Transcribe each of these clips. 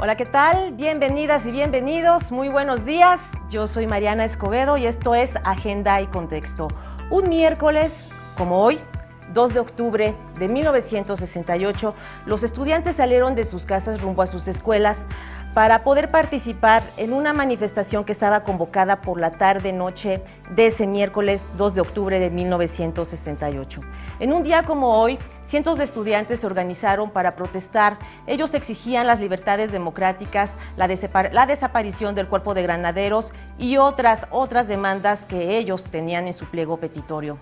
Hola, ¿qué tal? Bienvenidas y bienvenidos, muy buenos días. Yo soy Mariana Escobedo y esto es Agenda y Contexto. Un miércoles, como hoy, 2 de octubre de 1968, los estudiantes salieron de sus casas rumbo a sus escuelas para poder participar en una manifestación que estaba convocada por la tarde-noche de ese miércoles 2 de octubre de 1968. En un día como hoy, cientos de estudiantes se organizaron para protestar. Ellos exigían las libertades democráticas, la desaparición del cuerpo de granaderos y otras demandas que ellos tenían en su pliego petitorio.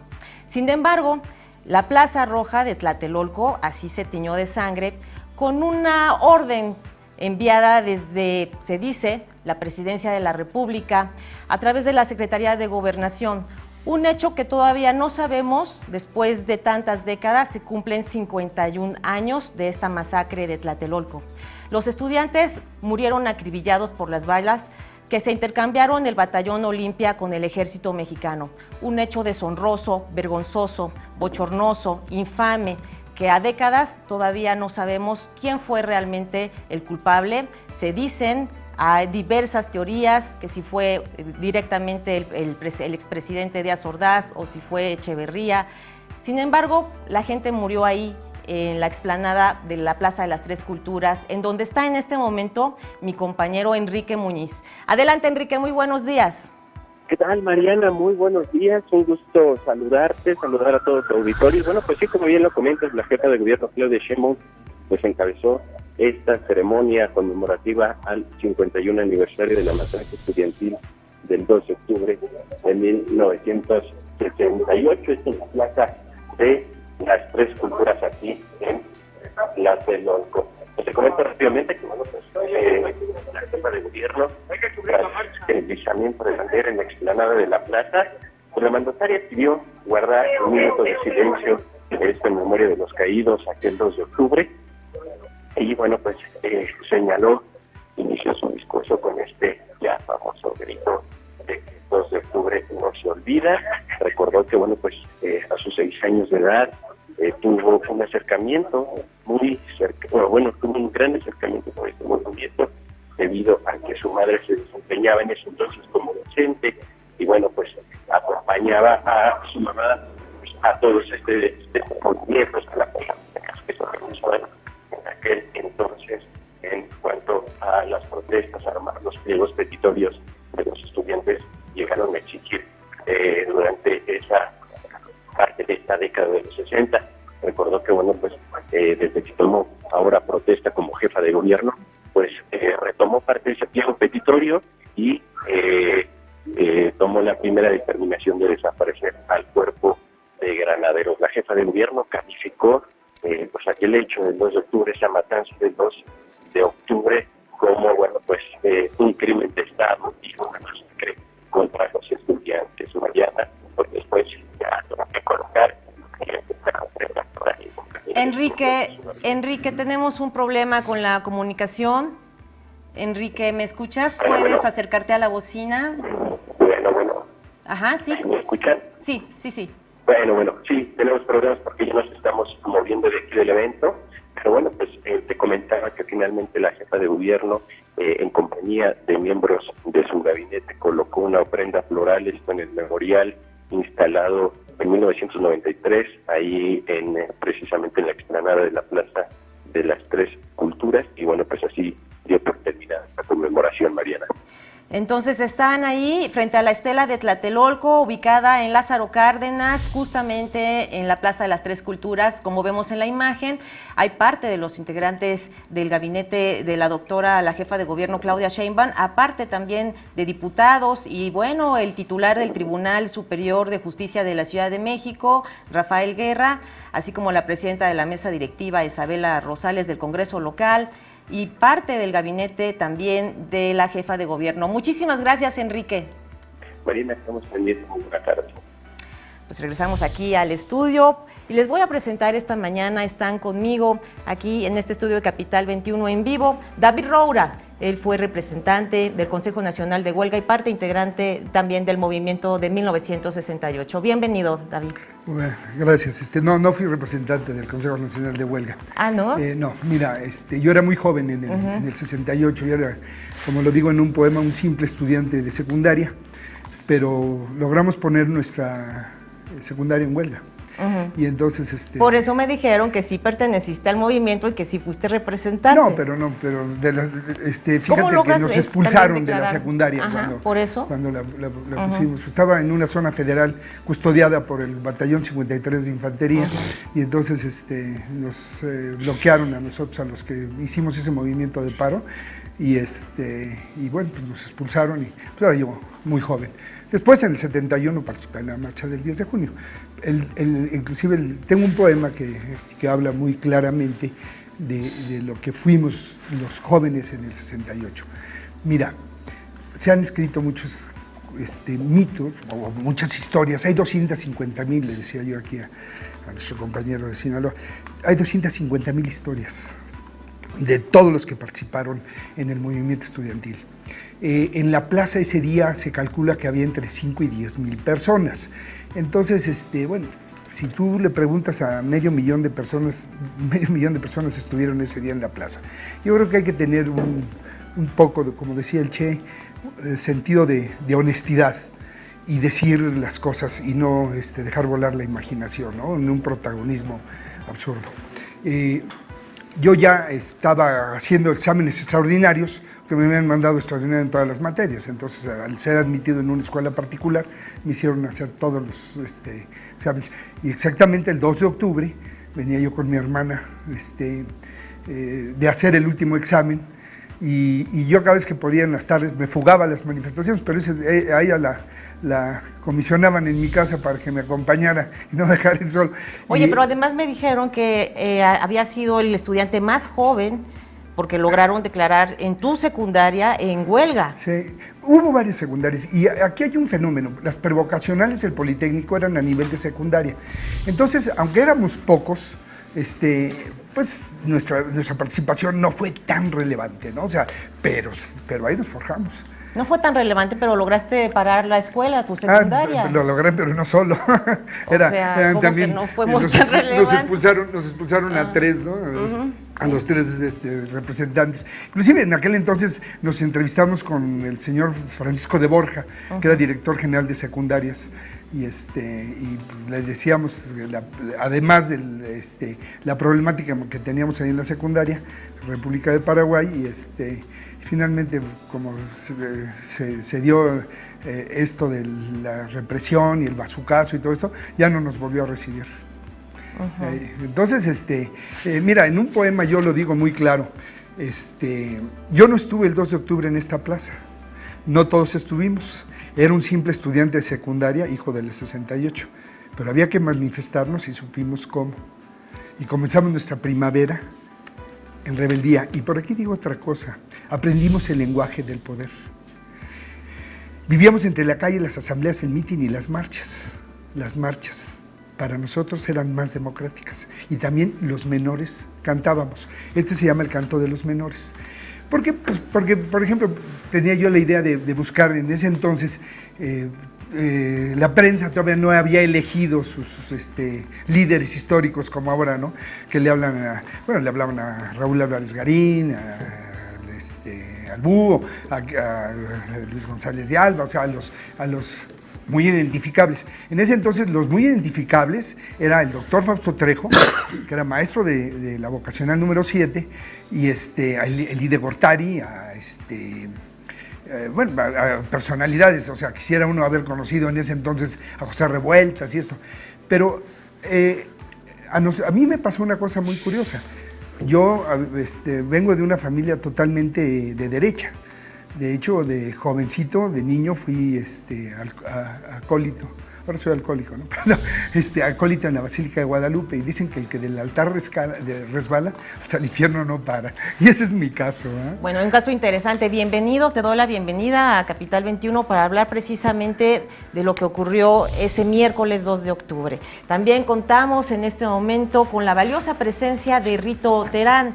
Sin embargo, la Plaza Roja de Tlatelolco así se tiñó de sangre con una orden enviada desde, se dice, la Presidencia de la República a través de la Secretaría de Gobernación. Un hecho que todavía no sabemos, después de tantas décadas, se cumplen 51 años de esta masacre de Tlatelolco. Los estudiantes murieron acribillados por las balas que se intercambiaron el Batallón Olimpia con el Ejército Mexicano. Un hecho deshonroso, vergonzoso, bochornoso, infame, que a décadas todavía no sabemos quién fue realmente el culpable. Se dicen, hay diversas teorías, que si fue directamente el expresidente Díaz Ordaz o si fue Echeverría. Sin embargo, la gente murió ahí en la explanada de la Plaza de las Tres Culturas, en donde está en este momento mi compañero Enrique Muñiz. Adelante, Enrique, muy buenos días. ¿Qué tal, Mariana? Muy buenos días, un gusto saludarte, saludar a todo tu auditorio. Bueno, pues sí, como bien lo comentas, la jefa de gobierno, Claudia Sheinbaum, pues encabezó esta ceremonia conmemorativa al 51 aniversario de la masacre estudiantil del 2 de octubre de 1968. Esta es la plaza de las Tres Culturas aquí en Tlatelolco. Te comento rápidamente que bueno, pues, la jefa de gobierno, tras el izamiento de bandera en la explanada de la plaza, pues la mandataria pidió guardar un minuto de silencio en memoria de los caídos aquel 2 de octubre. Y bueno, pues señaló, inició su discurso con este ya famoso grito de que el 2 de octubre no se olvida. Recordó que bueno, pues a sus 6 años de edad tuvo un acercamiento muy cercano, tuvo un gran acercamiento con este movimiento debido a que su madre se desempeñaba en ese entonces como docente y bueno, pues acompañaba a su mamá pues, a todos estos movimientos, a la política que se organizaban en aquel entonces en cuanto a las protestas, a los pliegos petitorios de los estudiantes llegaron a exigir durante esa parte de esta década de los 60. Recordó que bueno, pues desde que tomó ahora protesta como jefa de gobierno, pues retomó parte de ese pliego petitorio y tomó la primera determinación de desaparecer al cuerpo de granaderos. La jefa de gobierno calificó pues aquel hecho del 2 de octubre, esa matanza del 2 de octubre, como bueno, pues un crimen de Estado y una masacre contra los estudiantes. Mariana, pues después ya tengo que colocar Enrique, tenemos un problema con la comunicación. Enrique, ¿me escuchas? ¿Puedes acercarte a la bocina? Bueno. Ajá, sí. ¿Me escuchan? Sí. Bueno, sí, tenemos problemas porque ya nos estamos moviendo de aquí del evento, pero bueno, pues te comentaba que finalmente la jefa de gobierno, en compañía de miembros de su gabinete, colocó una ofrenda floral en el memorial instalado en 1993, ahí precisamente en la explanada de la Plaza de las Tres Culturas, y bueno, pues así dio por terminada la conmemoración, Mariana. Entonces están ahí frente a la estela de Tlatelolco, ubicada en Lázaro Cárdenas, justamente en la Plaza de las Tres Culturas. Como vemos en la imagen, hay parte de los integrantes del gabinete de la doctora, la jefa de gobierno Claudia Sheinbaum, aparte también de diputados y bueno, el titular del Tribunal Superior de Justicia de la Ciudad de México, Rafael Guerra, así como la presidenta de la mesa directiva, Isabela Rosales, del Congreso local, y parte del gabinete también de la jefa de gobierno. Muchísimas gracias, Enrique. Marina, estamos pendientes. Muy buena tarde. Pues regresamos aquí al estudio y les voy a presentar esta mañana, están conmigo aquí en este estudio de Capital 21 en vivo, David Roura. Él fue representante del Consejo Nacional de Huelga y parte integrante también del movimiento de 1968. Bienvenido, David. Bueno, gracias. No fui representante del Consejo Nacional de Huelga. Ah, ¿no? No, mira, yo era muy joven en el 68, yo era, como lo digo en un poema, un simple estudiante de secundaria, pero logramos poner nuestra secundaria en huelga. Y entonces por eso me dijeron que sí perteneciste al movimiento y que sí fuiste representante. pero fíjate que nos expulsaron de la secundaria. ¿Por eso? Cuando la pusimos. Estaba en una zona federal custodiada por el Batallón 53 de Infantería y entonces nos bloquearon a nosotros, a los que hicimos ese movimiento de paro y bueno, pues nos expulsaron y pues ahora yo muy joven. Después, en el 71, participé en la marcha del 10 de junio. Inclusive tengo un poema que habla muy claramente de lo que fuimos los jóvenes en el 68. Mira, se han escrito muchos mitos o muchas historias. Hay 250,000, le decía yo aquí a nuestro compañero de Sinaloa, hay 250,000 historias de todos los que participaron en el movimiento estudiantil. En la plaza ese día se calcula que había entre 5 y 10,000 personas. Entonces, bueno, si tú le preguntas a medio millón de personas estuvieron ese día en la plaza. Yo creo que hay que tener un poco, como decía el Che, sentido de honestidad y decir las cosas y no dejar volar la imaginación, ¿no? En un protagonismo absurdo. Yo ya estaba haciendo exámenes extraordinarios, que me habían mandado extraordinario en todas las materias. Entonces, al ser admitido en una escuela particular, me hicieron hacer todos los exámenes. Y exactamente el 2 de octubre venía yo con mi hermana de hacer el último examen y yo cada vez que podía en las tardes me fugaba a las manifestaciones, pero a ella la comisionaban en mi casa para que me acompañara y no dejar el sol. Oye, pero además me dijeron que había sido el estudiante más joven porque lograron declarar en tu secundaria en huelga. Sí, hubo varias secundarias y aquí hay un fenómeno. Las prevocacionales del Politécnico eran a nivel de secundaria. Entonces, aunque éramos pocos, pues nuestra participación no fue tan relevante, ¿no? O sea, pero ahí nos forjamos. No fue tan relevante, pero lograste parar la escuela, tu secundaria. Lo logré, pero no solo. ¿Cómo también, que no fuimos tan relevantes? Nos expulsaron a 3, ¿no? A los 3 representantes. Inclusive en aquel entonces nos entrevistamos con el señor Francisco de Borja, que era director general de secundarias, y le decíamos, además de la problemática que teníamos ahí en la secundaria, República de Paraguay, y finalmente, como se dio esto de la represión y el bazucazo y todo eso, ya no nos volvió a recibir. Entonces, mira, en un poema yo lo digo muy claro, yo no estuve el 2 de octubre en esta plaza, no todos estuvimos, era un simple estudiante de secundaria, hijo del 68, pero había que manifestarnos y supimos cómo. Y comenzamos nuestra primavera en rebeldía. Y por aquí digo otra cosa, aprendimos el lenguaje del poder. Vivíamos entre la calle, las asambleas, el mitin y las marchas. Las marchas para nosotros eran más democráticas. Y también los menores cantábamos. Este se llama el canto de los menores. ¿Por qué? Pues porque, por ejemplo, tenía yo la idea de buscar en ese entonces, la prensa todavía no había elegido sus líderes históricos como ahora, ¿no? Que le hablaban a Raúl Álvarez Garín, al Búho, a Luis González de Alba, o sea, a los muy identificables. En ese entonces los muy identificables era el doctor Fausto Trejo, que era maestro de la vocacional número 7, y el Ide Gortari, a personalidades, o sea, quisiera uno haber conocido en ese entonces a José Revueltas y esto. Pero a mí me pasó una cosa muy curiosa. Yo vengo de una familia totalmente de derecha. De hecho, de jovencito, de niño, fui acólito. Ahora soy alcohólico, ¿no? Pero acólito en la Basílica de Guadalupe, y dicen que el que del altar resbala, hasta el infierno no para. Y ese es mi caso, ¿eh? Bueno, un caso interesante. Bienvenido, te doy la bienvenida a Capital 21 para hablar precisamente de lo que ocurrió ese miércoles 2 de octubre. También contamos en este momento con la valiosa presencia de Rito Terán.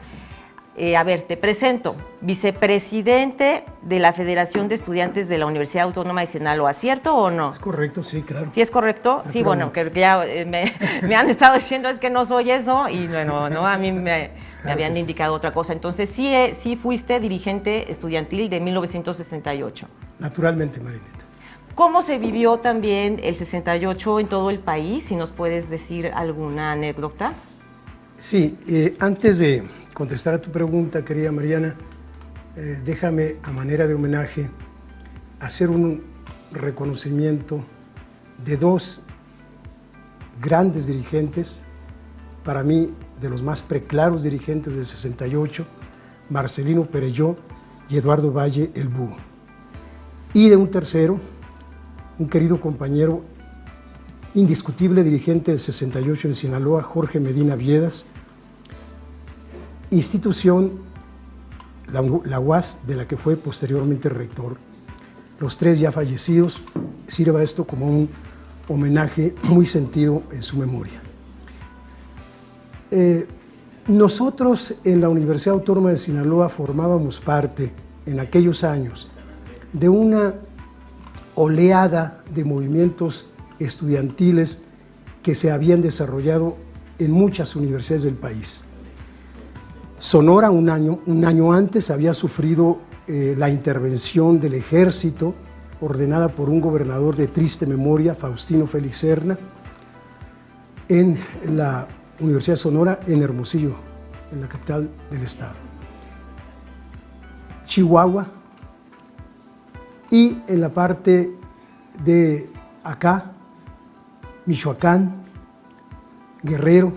a ver, te presento, vicepresidente de la Federación de Estudiantes de la Universidad Autónoma de Sinaloa, ¿cierto o no? Es correcto, sí, claro. ¿Sí es correcto? Sí, bueno, que ya me han estado diciendo es que no soy eso y bueno, no, a mí me habían indicado otra cosa. Entonces, sí fuiste dirigente estudiantil de 1968. Naturalmente, Marineta. ¿Cómo se vivió también el 68 en todo el país? Si nos puedes decir alguna anécdota. Sí, antes de contestar a tu pregunta, querida Mariana, déjame a manera de homenaje hacer un reconocimiento de dos grandes dirigentes, para mí de los más preclaros dirigentes del 68, Marcelino Perelló y Eduardo Valle el Búho. Y de un tercero, un querido compañero, indiscutible dirigente del 68 en Sinaloa, Jorge Medina Viedas, institución, la UAS, de la que fue posteriormente rector. Los tres ya fallecidos, sirva esto como un homenaje muy sentido en su memoria. Nosotros en la Universidad Autónoma de Sinaloa formábamos parte, en aquellos años, de una oleada de movimientos estudiantiles que se habían desarrollado en muchas universidades del país. Sonora, un año antes, había sufrido la intervención del ejército ordenada por un gobernador de triste memoria, Faustino Félix Serna, en la Universidad de Sonora, en Hermosillo, en la capital del estado. Chihuahua, y en la parte de acá, Michoacán, Guerrero,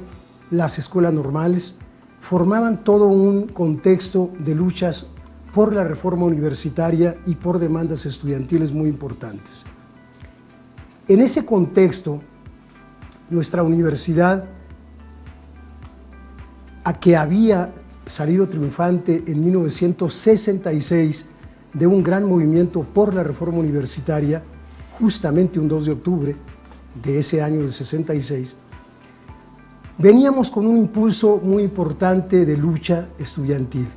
las escuelas normales, formaban todo un contexto de luchas por la reforma universitaria y por demandas estudiantiles muy importantes. En ese contexto, nuestra universidad, a que había salido triunfante en 1966 de un gran movimiento por la reforma universitaria, justamente un 2 de octubre de ese año del 66, veníamos con un impulso muy importante de lucha estudiantil.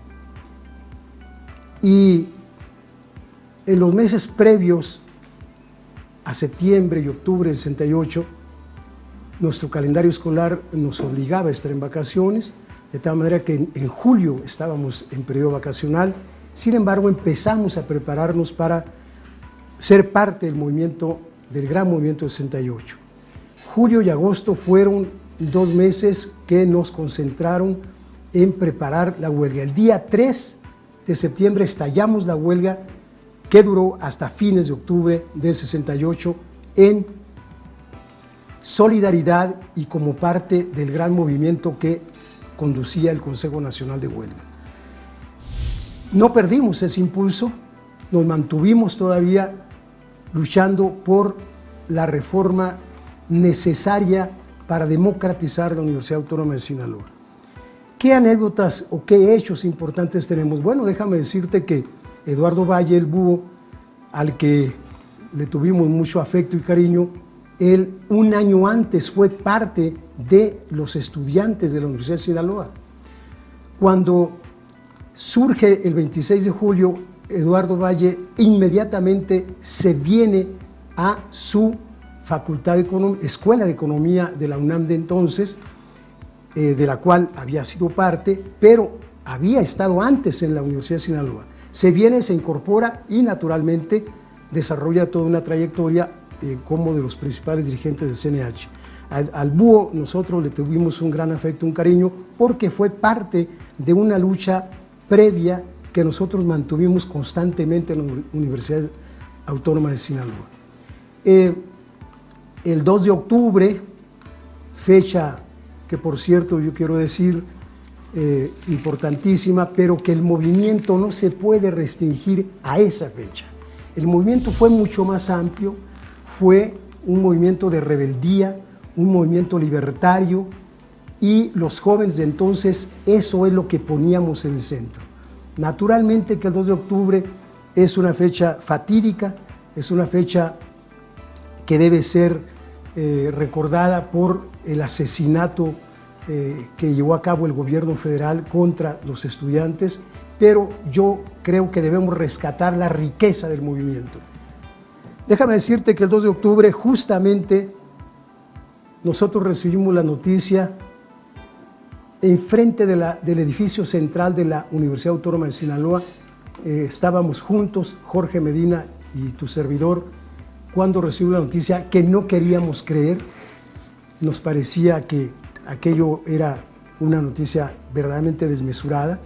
Y en los meses previos a septiembre y octubre del 68, nuestro calendario escolar nos obligaba a estar en vacaciones, de tal manera que en julio estábamos en periodo vacacional. Sin embargo, empezamos a prepararnos para ser parte del movimiento, del gran movimiento del 68. Julio y agosto fueron 2 meses que nos concentraron en preparar la huelga. El día 3 de septiembre estallamos la huelga que duró hasta fines de octubre del 68 en solidaridad y como parte del gran movimiento que conducía el Consejo Nacional de Huelga. No perdimos ese impulso, nos mantuvimos todavía luchando por la reforma necesaria para democratizar la Universidad Autónoma de Sinaloa. ¿Qué anécdotas o qué hechos importantes tenemos? Bueno, déjame decirte que Eduardo Valle el Búho, al que le tuvimos mucho afecto y cariño, él un año antes fue parte de los estudiantes de la Universidad de Sinaloa. Cuando surge el 26 de julio, Eduardo Valle inmediatamente se viene a su Escuela de Economía de la UNAM de entonces, de la cual había sido parte, pero había estado antes en la Universidad de Sinaloa. Se viene, se incorpora y naturalmente desarrolla toda una trayectoria como de los principales dirigentes del CNH. Al Búho nosotros le tuvimos un gran afecto, un cariño, porque fue parte de una lucha previa que nosotros mantuvimos constantemente en la Universidad Autónoma de Sinaloa. El 2 de octubre, fecha que por cierto yo quiero decir importantísima, pero que el movimiento no se puede restringir a esa fecha. El movimiento fue mucho más amplio, fue un movimiento de rebeldía, un movimiento libertario, y los jóvenes de entonces eso es lo que poníamos en el centro. Naturalmente que el 2 de octubre es una fecha fatídica, es una fecha que debe ser recordada por el asesinato que llevó a cabo el gobierno federal contra los estudiantes, pero yo creo que debemos rescatar la riqueza del movimiento. Déjame decirte que el 2 de octubre justamente nosotros recibimos la noticia enfrente del edificio central de la Universidad Autónoma de Sinaloa. Estábamos juntos, Jorge Medina y tu servidor, cuando recibimos la noticia que no queríamos creer. Nos parecía que aquello era una noticia verdaderamente desmesurada,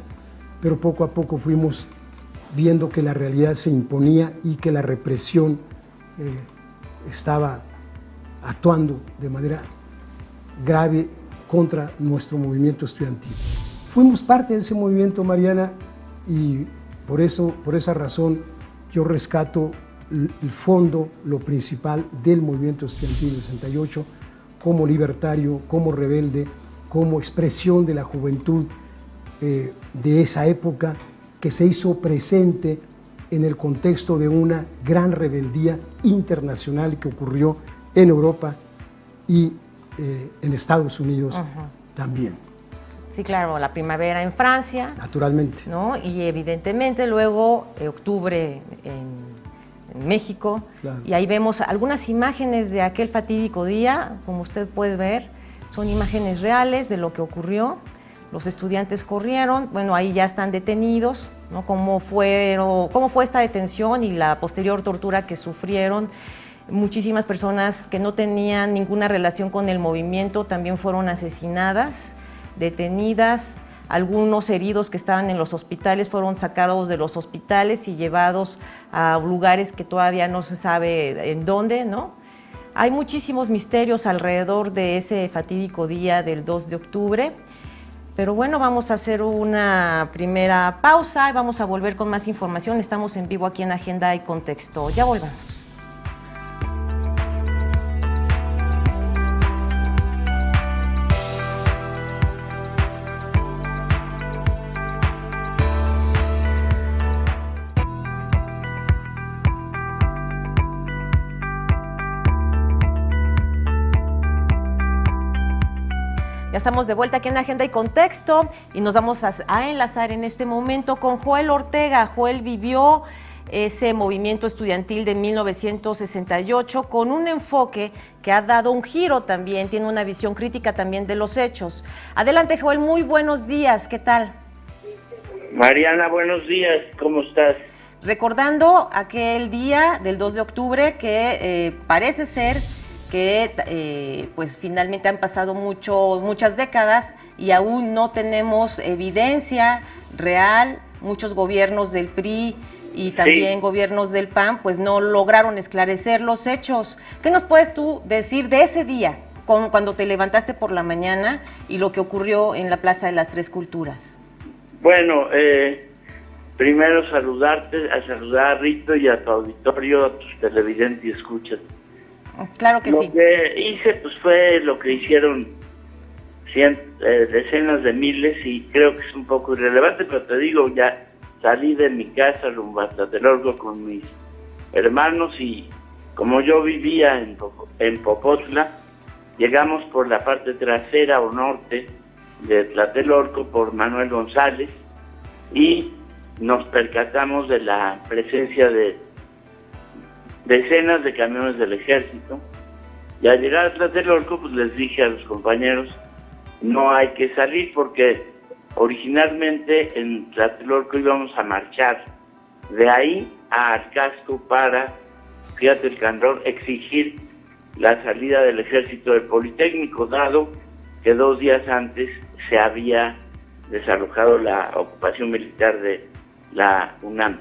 pero poco a poco fuimos viendo que la realidad se imponía y que la represión estaba actuando de manera grave contra nuestro movimiento estudiantil. Fuimos parte de ese movimiento, Mariana, y por esa razón yo rescato el fondo, lo principal del movimiento estudiantil del 68, como libertario, como rebelde, como expresión de la juventud de esa época que se hizo presente en el contexto de una gran rebeldía internacional que ocurrió en Europa y en Estados Unidos también. Sí, claro, la primavera en Francia. Naturalmente. ¿No? Y evidentemente luego octubre en México. Claro. Y ahí vemos algunas imágenes de aquel fatídico día, como usted puede ver, son imágenes reales de lo que ocurrió. Los estudiantes corrieron, bueno, ahí ya están detenidos, ¿no? ¿Cómo fue esta detención y la posterior tortura que sufrieron? Muchísimas personas que no tenían ninguna relación con el movimiento también fueron asesinadas, detenidas. Algunos heridos que estaban en los hospitales fueron sacados de los hospitales y llevados a lugares que todavía no se sabe en dónde, ¿no? Hay muchísimos misterios alrededor de ese fatídico día del 2 de octubre. Pero bueno, vamos a hacer una primera pausa y vamos a volver con más información. Estamos en vivo aquí en Agenda y Contexto. Ya volvemos. Ya estamos de vuelta aquí en Agenda y Contexto y nos vamos a enlazar en este momento con Joel Ortega. Joel vivió ese movimiento estudiantil de 1968 con un enfoque que ha dado un giro también, tiene una visión crítica también de los hechos. Adelante, Joel, muy buenos días, ¿qué tal? Mariana, buenos días, ¿cómo estás? Recordando aquel día del 2 de octubre que parece ser que pues finalmente han pasado muchas décadas y aún no tenemos evidencia real. Muchos gobiernos del PRI y también gobiernos del PAN pues no lograron esclarecer los hechos. ¿Qué nos puedes tú decir de ese día, cuando te levantaste por la mañana y lo que ocurrió en la Plaza de las Tres Culturas? Bueno, primero saludar a Rito y a tu auditorio, a tus televidentes y escuchas. Claro que sí. Lo que hice pues fue lo que hicieron decenas de miles y creo que es un poco irrelevante, pero te digo, ya salí de mi casa rumbo a Tlatelolco con mis hermanos y como yo vivía en Popotla, llegamos por la parte trasera o norte de Tlatelolco por Manuel González y nos percatamos de la presencia de decenas de camiones del ejército y al llegar a Tlatelolco pues les dije a los compañeros no hay que salir porque originalmente en Tlatelolco íbamos a marchar de ahí a Arcasco para, fíjate el candor, exigir la salida del ejército del Politécnico, dado que 2 días antes se había desalojado la ocupación militar de la UNAM.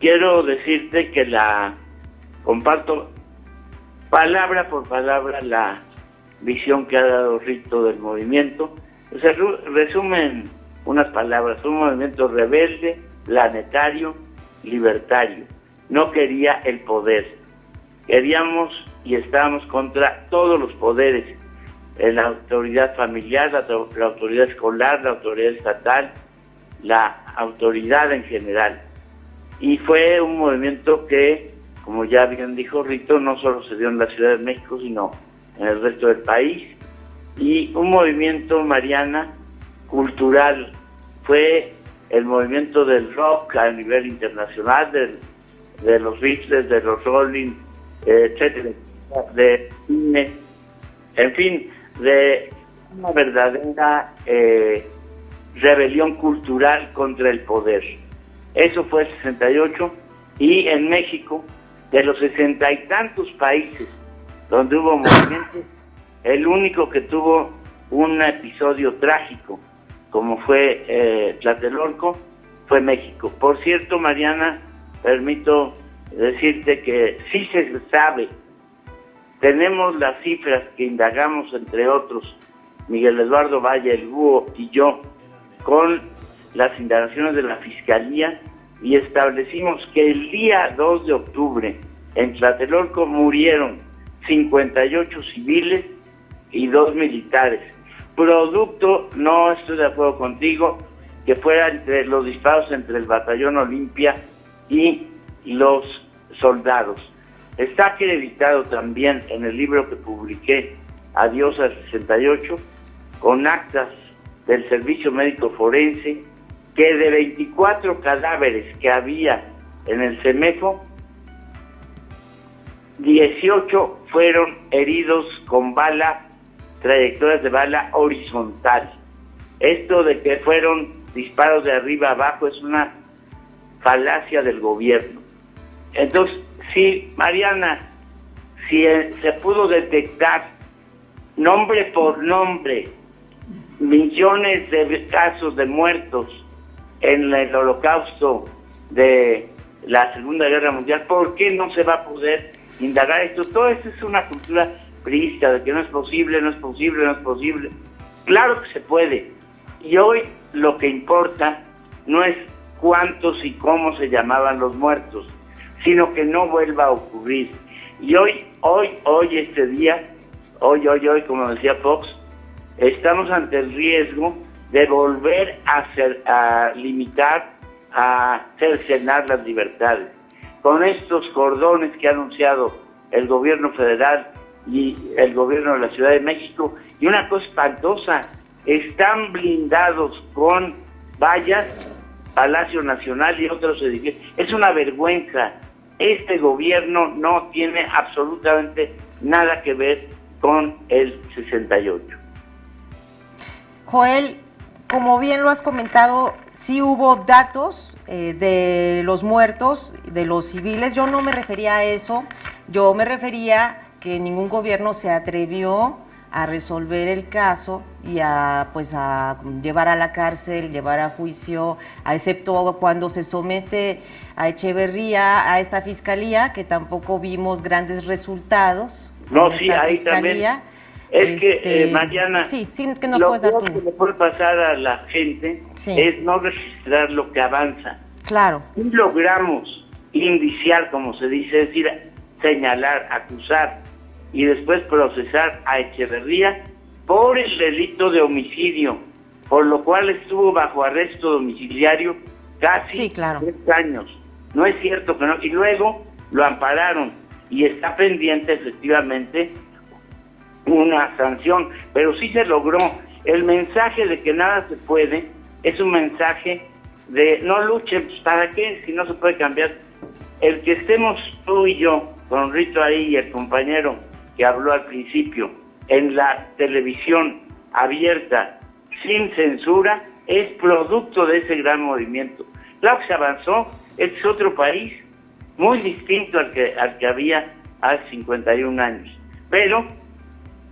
Quiero decirte que comparto palabra por palabra la visión que ha dado Rito del movimiento. Se resumen unas palabras: un movimiento rebelde, planetario, libertario. No quería el poder. Queríamos y estábamos contra todos los poderes. La autoridad familiar, la autoridad escolar, la autoridad estatal, la autoridad en general. Y fue un movimiento que, como ya bien dijo Rito, no solo se dio en la Ciudad de México, sino en el resto del país. y un movimiento, Mariana, cultural. Fue el movimiento del rock a nivel internacional, de los Beatles, de los Rolling, etcétera, de cine, en fin, de una verdadera rebelión cultural contra el poder. Eso fue el 68, y en México, de los 60 y tantos países donde hubo movimientos, el único que tuvo un episodio trágico, como fue Tlatelolco, fue México. Por cierto, Mariana, permito decirte que sí se sabe, tenemos las cifras que indagamos, entre otros, Miguel Eduardo Valle, el Búho y yo, con las indagaciones de la Fiscalía, y establecimos que el día 2 de octubre en Tlatelolco murieron 58 civiles y 2 militares. Producto, no estoy de acuerdo contigo, que fuera entre los disparos entre el Batallón Olimpia y los soldados. Está acreditado también en el libro que publiqué, Adiós al 68, con actas del Servicio Médico Forense, que de 24 cadáveres que había en el CEMEFO, 18 fueron heridos con trayectorias de bala horizontal. Esto de que fueron disparos de arriba a abajo es una falacia del gobierno. Entonces, si Mariana, si se pudo detectar nombre por nombre millones de casos de muertos en el holocausto de la Segunda Guerra Mundial, ¿por qué no se va a poder indagar esto? Todo esto es una cultura priista de que no es posible, no es posible, no es posible. Claro que se puede. Y hoy lo que importa no es cuántos y cómo se llamaban los muertos, sino que no vuelva a ocurrir. Y hoy, este día, hoy, como decía Fox, estamos ante el riesgo de volver a limitar, a cercenar las libertades. Con estos cordones que ha anunciado el gobierno federal y el gobierno de la Ciudad de México, y una cosa espantosa, están blindados con vallas Palacio Nacional y otros edificios. Es una vergüenza. Este gobierno no tiene absolutamente nada que ver con el 68. Joel, como bien lo has comentado, sí hubo datos de los muertos, de los civiles. Yo no me refería a eso, yo me refería que ningún gobierno se atrevió a resolver el caso y a llevar a la cárcel, llevar a juicio, excepto cuando se somete a Echeverría, a esta fiscalía, que tampoco vimos grandes resultados. No, sí, ahí también. Es que, Mariana, sí, que nos puedes dar lo que le puede pasar a la gente es no registrar lo que avanza. Claro. Y logramos indiciar, como se dice, es decir, señalar, acusar y después procesar a Echeverría por el delito de homicidio, por lo cual estuvo bajo arresto domiciliario casi 3 años. No es cierto que no. Y luego lo ampararon y está pendiente efectivamente una sanción, pero sí se logró. El mensaje de que nada se puede es un mensaje de no luchen, pues, ¿para qué? Si no se puede cambiar. El que estemos tú y yo, con Rito ahí y el compañero que habló al principio, en la televisión abierta, sin censura, es producto de ese gran movimiento. Claro que se avanzó, este es otro país, muy distinto al que había hace 51 años, pero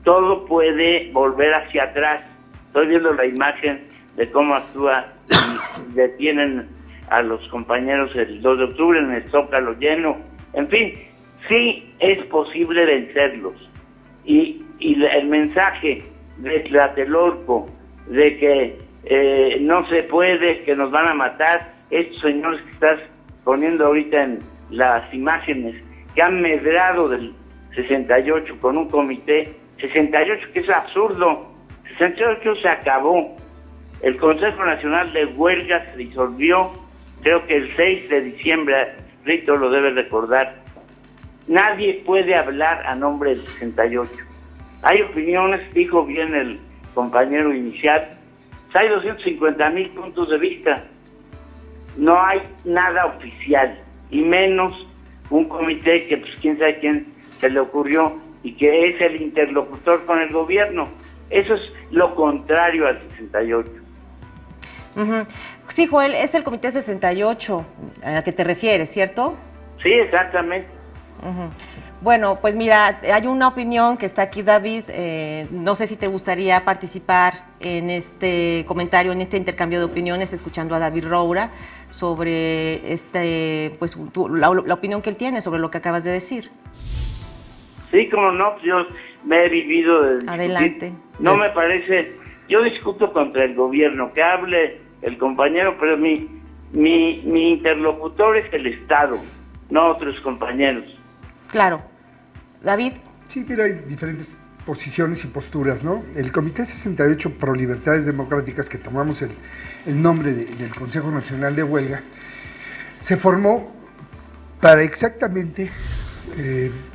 todo puede volver hacia atrás. Estoy viendo la imagen de cómo actúa y detienen a los compañeros el 2 de octubre en el Zócalo lleno. En fin, sí es posible vencerlos. Y el mensaje de Tlatelolco, de que no se puede, que nos van a matar, estos señores que estás poniendo ahorita en las imágenes, que han medrado del 68 con un comité, 68 que es absurdo, 68 se acabó. El Consejo Nacional de Huelga se disolvió, creo que el 6 de diciembre, Rito lo debe recordar. Nadie puede hablar a nombre del 68. hay opiniones, dijo bien el compañero inicial, hay 250,000 puntos de vista. No hay nada oficial, y menos un comité que pues quién sabe quién se le ocurrió y que es el interlocutor con el gobierno. Eso es lo contrario al 68. Sí, Joel, es el Comité 68 al que te refieres, ¿cierto? Sí, exactamente. Bueno, pues mira, hay una opinión que está aquí, David. No sé si te gustaría participar en este comentario, en este intercambio de opiniones, escuchando a David Roura sobre pues la opinión que él tiene sobre lo que acabas de decir. Sí, como no, yo me he vivido de discutir. Adelante. No me parece, yo discuto contra el gobierno, que hable el compañero, pero mi interlocutor es el Estado, no otros compañeros. Claro. David. Sí, mira, hay diferentes posiciones y posturas, ¿no? El Comité 68 Pro Libertades Democráticas, que tomamos el nombre del Consejo Nacional de Huelga, se formó para exactamente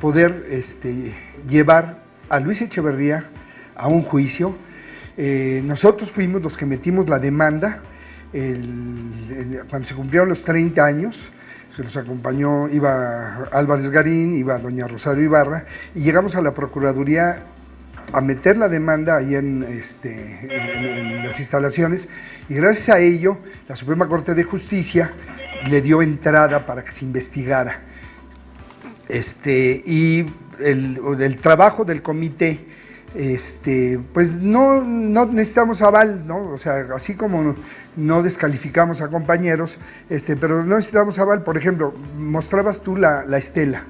poder llevar a Luis Echeverría a un juicio. Nosotros fuimos los que metimos la demanda cuando se cumplieron los 30 años. Se nos acompañó, iba Álvarez Garín, iba doña Rosario Ibarra, y llegamos a la Procuraduría a meter la demanda ahí en las instalaciones, y gracias a ello la Suprema Corte de Justicia le dio entrada para que se investigara. Y el trabajo del comité, pues no necesitamos aval, ¿no? O sea, así como no descalificamos a compañeros, pero no necesitamos aval. Por ejemplo, mostrabas tú la estela.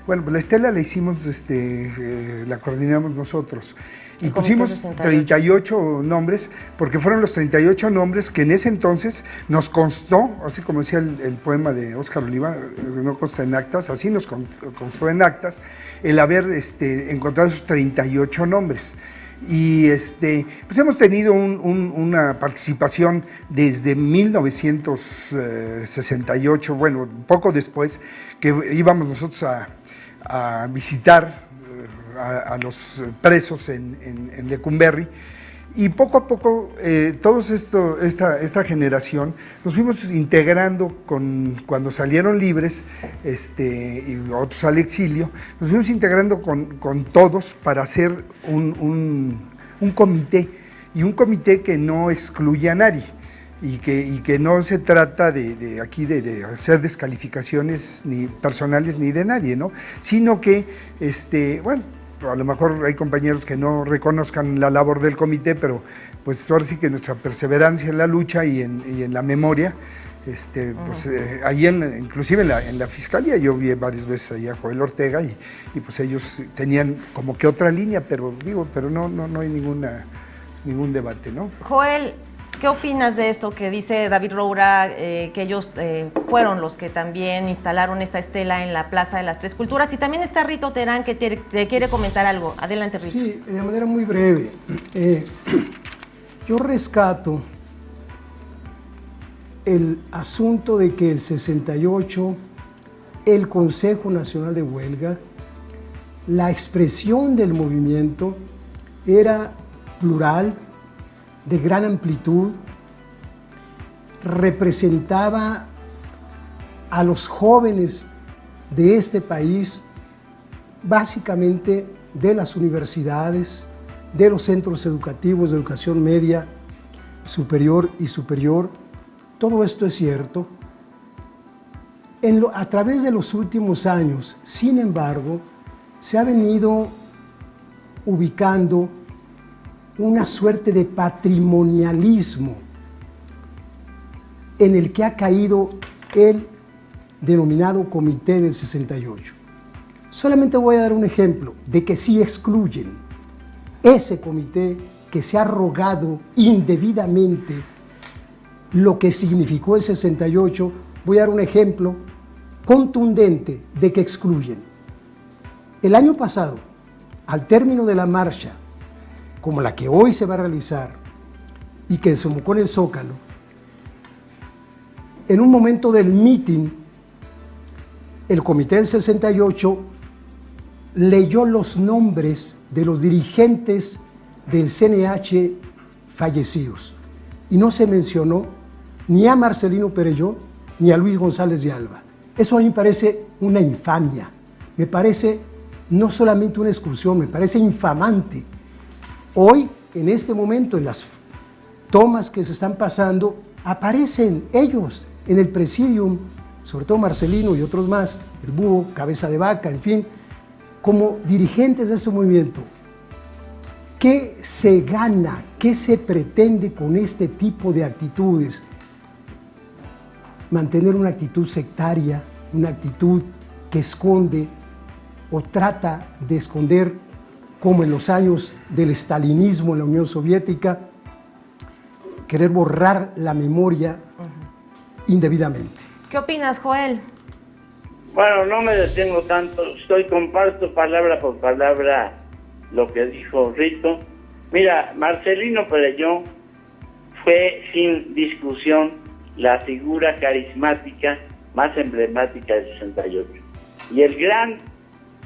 Bueno, pues la estela la hicimos, la coordinamos nosotros. Y pusimos 38 nombres, porque fueron los 38 nombres que en ese entonces nos constó, así como decía el poema de Óscar Oliva, no consta en actas, así nos constó en actas, el haber encontrado esos 38 nombres. Y pues hemos tenido una participación desde 1968, bueno, poco después, que íbamos nosotros a visitar a los presos en Lecumberri, y poco a poco esta generación nos fuimos integrando cuando salieron libres y otros al exilio, nos fuimos integrando con todos para hacer un comité, y un comité que no excluye a nadie, y que no se trata de hacer descalificaciones ni personales ni de nadie, ¿no? Sino que, bueno, a lo mejor hay compañeros que no reconozcan la labor del comité, pero pues ahora sí que nuestra perseverancia en la lucha y en la memoria, pues ahí inclusive en la fiscalía yo vi varias veces ahí a Joel Ortega, y pues ellos tenían como que otra línea, pero no hay ningún debate, ¿no? Joel, ¿qué opinas de esto que dice David Roura, que ellos fueron los que también instalaron esta estela en la Plaza de las Tres Culturas? Y también está Rito Terán, que te quiere comentar algo. Adelante, Rito. Sí, de manera muy breve. Yo rescato el asunto de que el 68, el Consejo Nacional de Huelga, la expresión del movimiento era plural, de gran amplitud, representaba a los jóvenes de este país, básicamente de las universidades, de los centros educativos de educación media, superior y superior. Todo esto es cierto. A través de los últimos años, sin embargo, se ha venido ubicando una suerte de patrimonialismo en el que ha caído el denominado Comité del 68. Solamente voy a dar un ejemplo de que sí excluyen ese comité que se ha arrogado indebidamente lo que significó el 68. Voy a dar un ejemplo contundente de que excluyen. El año pasado, al término de la marcha, como la que hoy se va a realizar y que se desembocó en el Zócalo, en un momento del mitin, el Comité del 68 leyó los nombres de los dirigentes del CNH fallecidos y no se mencionó ni a Marcelino Perelló ni a Luis González de Alba. Eso a mí me parece una infamia, me parece no solamente una exclusión, me parece infamante. Hoy, en este momento, en las tomas que se están pasando, aparecen ellos en el presidium, sobre todo Marcelino y otros más, el Búho, Cabeza de Vaca, en fin, como dirigentes de ese movimiento. ¿Qué se gana? ¿Qué se pretende con este tipo de actitudes? Mantener una actitud sectaria, una actitud que esconde o trata de esconder, como en los años del estalinismo en la Unión Soviética, querer borrar la memoria indebidamente. ¿Qué opinas, Joel? Bueno, no me detengo tanto, comparto palabra por palabra lo que dijo Rito. Mira, Marcelino Perelló fue sin discusión la figura carismática más emblemática del 68. Y el gran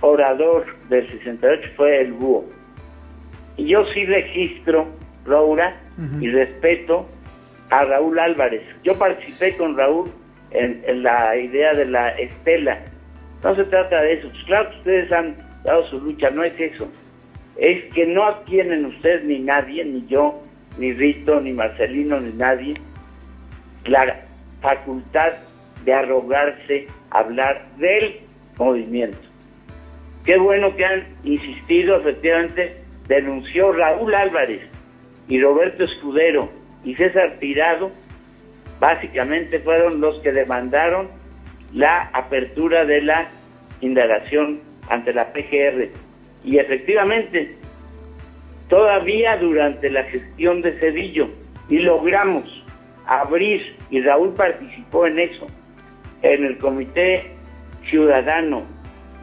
orador del 68 fue el Búho. Y yo sí registro, Roura, y respeto a Raúl Álvarez. Yo participé con Raúl en la idea de la estela. No se trata de eso. Pues claro que ustedes han dado su lucha, no es eso. Es que no tienen ustedes ni nadie, ni yo, ni Rito, ni Marcelino, ni nadie, la facultad de arrogarse hablar del movimiento. Qué bueno que han insistido, efectivamente, denunció Raúl Álvarez y Roberto Escudero y César Tirado, básicamente fueron los que demandaron la apertura de la indagación ante la PGR. Y efectivamente, todavía durante la gestión de Zedillo, y logramos abrir, y Raúl participó en eso, en el Comité Ciudadano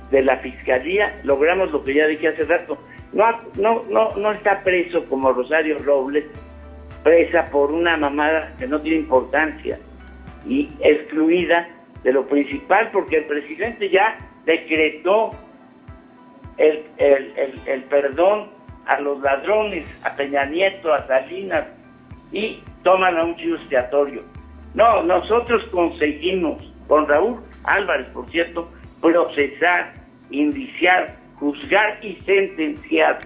de la Fiscalía, logramos lo que ya dije hace rato. No está preso como Rosario Robles, presa por una mamada que no tiene importancia y excluida de lo principal, porque el presidente ya decretó el perdón a los ladrones, a Peña Nieto, a Salinas, y toman a un chivo expiatorio. No, nosotros conseguimos, con Raúl Álvarez, por cierto, procesar, indiciar, juzgar y sentenciar,